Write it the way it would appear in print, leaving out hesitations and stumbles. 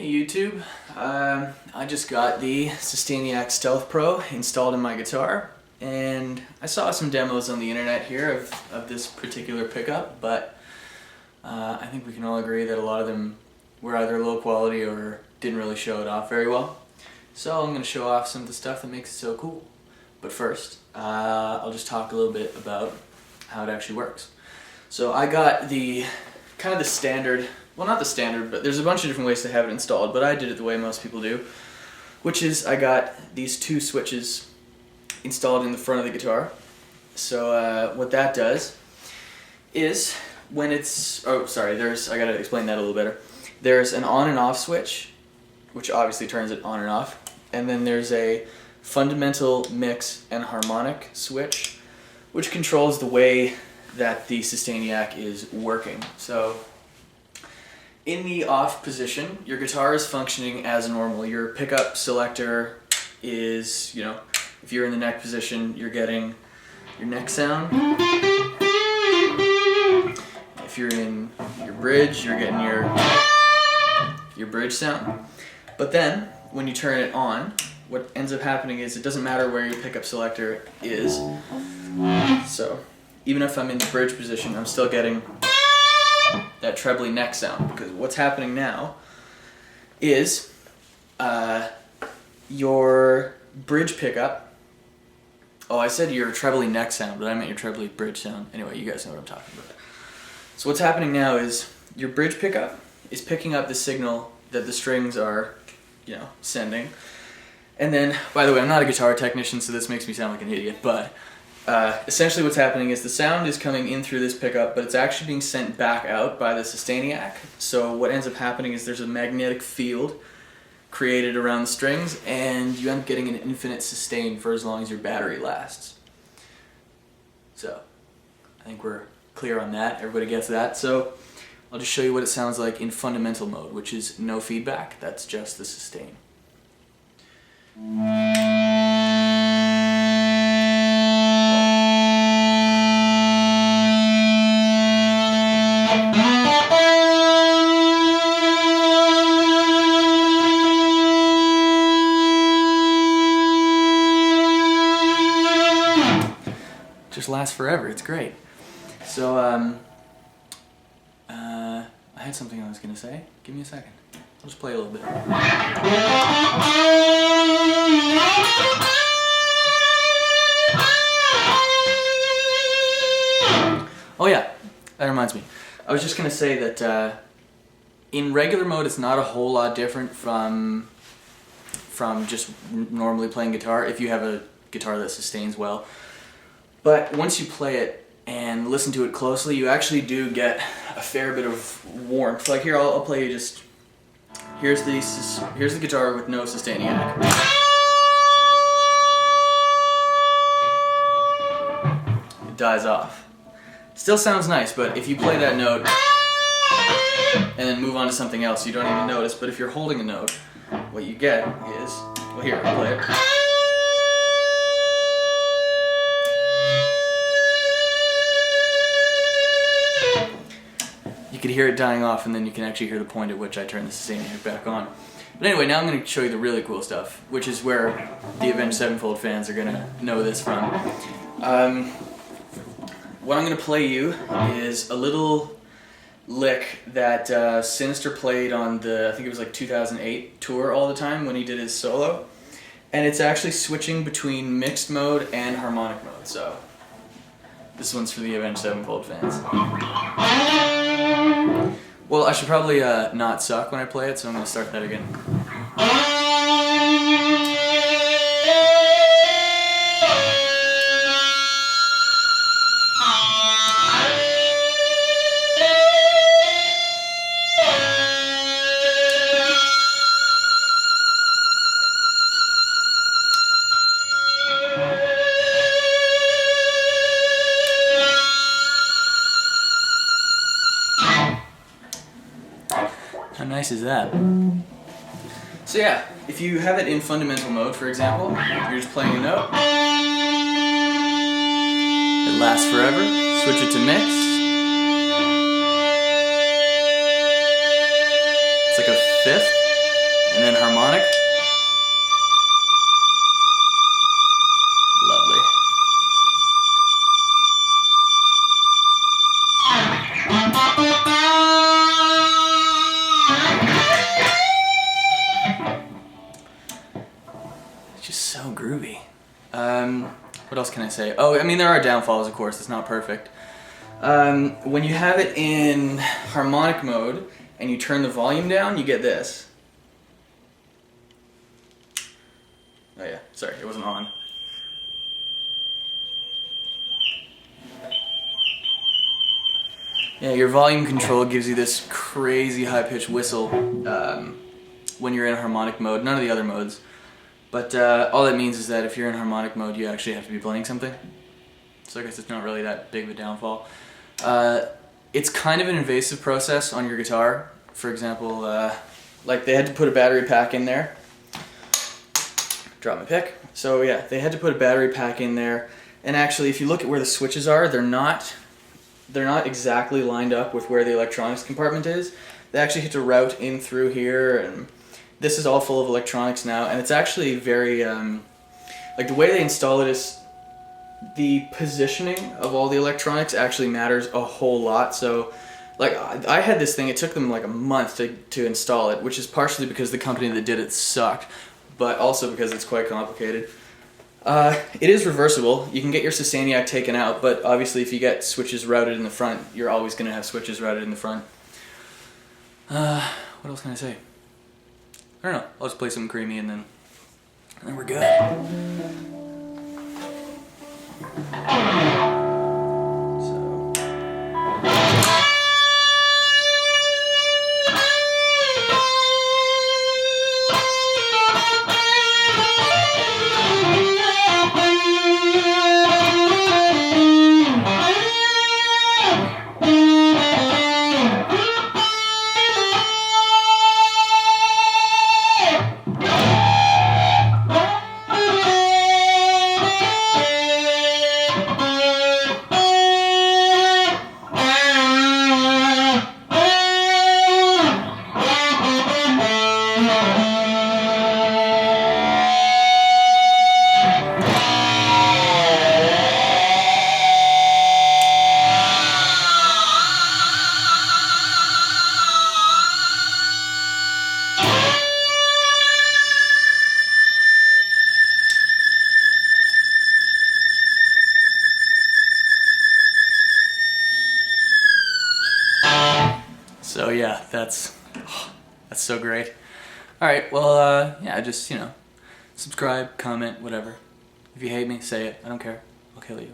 Hey YouTube, I just got the Sustainiac Stealth Pro installed in my guitar, and I saw some demos on the internet here of this particular pickup, but I think we can all agree that a lot of them were either low quality or didn't really show it off very well. So I'm going to show off some of the stuff that makes it so cool. But first, I'll just talk a little bit about how it actually works. So I got the kind of the standard, well not the standard, but there's a bunch of different ways to have it installed, but I did it the way most people do, which is I got these two switches installed in the front of the guitar. So what that does is when it's, I gotta explain that a little better. There's an on and off switch, which obviously turns it on and off, and then there's a fundamental, mix, and harmonic switch, which controls the way that the Sustainiac is working. So in the off position, your guitar is functioning as normal. Your pickup selector is, if you're in the neck position, you're getting your neck sound. If you're in your bridge, you're getting your bridge sound. But then, when you turn it on, what ends up happening is it doesn't matter where your pickup selector is. So, even if I'm in the bridge position, I'm still getting that trebly neck sound, because what's happening now is your bridge pickup, I said your trebly neck sound, but I meant your trebly bridge sound. Anyway, you guys know what I'm talking about. So what's happening now is your bridge pickup is picking up the signal that the strings are, sending. And then, by the way, I'm not a guitar technician, so this makes me sound like an idiot, but essentially what's happening is the sound is coming in through this pickup, but it's actually being sent back out by the Sustainiac. So what ends up happening is there's a magnetic field created around the strings, and you end up getting an infinite sustain for as long as your battery lasts. So, I think we're clear on that. Everybody gets that. So, I'll just show you what it sounds like in fundamental mode, which is no feedback. That's just the sustain. Just lasts forever. It's great. So I had something I was gonna say. Give me a second. I'll just play a little bit. Oh yeah, that reminds me. I was just gonna say that in regular mode, it's not a whole lot different from just normally playing guitar. If you have a guitar that sustains well. But once you play it and listen to it closely, you actually do get a fair bit of warmth. Like here, I'll play you just. Here's the guitar with no Sustainiac. It dies off. Still sounds nice, but if you play that note and then move on to something else, you don't even notice. But if you're holding a note, what you get is, well, here, I'll play it. You could hear it dying off, and then you can actually hear the point at which I turn the Sustainiac back on. But anyway, now I'm going to show you the really cool stuff, which is where the Avenged Sevenfold fans are going to know this from. What I'm going to play you is a little lick that Sinister played on the, I think it was like 2008 tour all the time when he did his solo. And it's actually switching between mixed mode and harmonic mode, so this one's for the Avenged Sevenfold fans. Well, I should probably not suck when I play it, so I'm going to start that again. How nice is that? So yeah, if you have it in fundamental mode, for example, you're just playing a note. It lasts forever. Switch it to mix. It's like a fifth. else can I say? Oh, I mean, there are downfalls, of course. It's not perfect. When you have it in harmonic mode and you turn the volume down, you get this. Oh yeah, sorry, it wasn't on. Yeah, your volume control gives you this crazy high-pitched whistle when you're in harmonic mode. None of the other modes. But all that means is that if you're in harmonic mode, you actually have to be playing something. So I guess it's not really that big of a downfall. It's kind of an invasive process on your guitar. For example, like they had to put a battery pack in there. Drop my pick. So yeah, they had to put a battery pack in there. And actually, if you look at where the switches are, they're not exactly lined up with where the electronics compartment is. They actually had to route in through here, and this is all full of electronics now, and it's actually very, like the way they install it is, the positioning of all the electronics actually matters a whole lot. So, like, I had this thing, it took them like a month to install it, which is partially because the company that did it sucked, but also because it's quite complicated. It is reversible. You can get your Sustainiac taken out, but obviously if you get switches routed in the front, you're always going to have switches routed in the front. What else can I say? I don't know. I'll just play something creamy and then we're good. So yeah, that's so great. Alright, well, yeah, just, subscribe, comment, whatever. If you hate me, say it. I don't care. I'll kill you.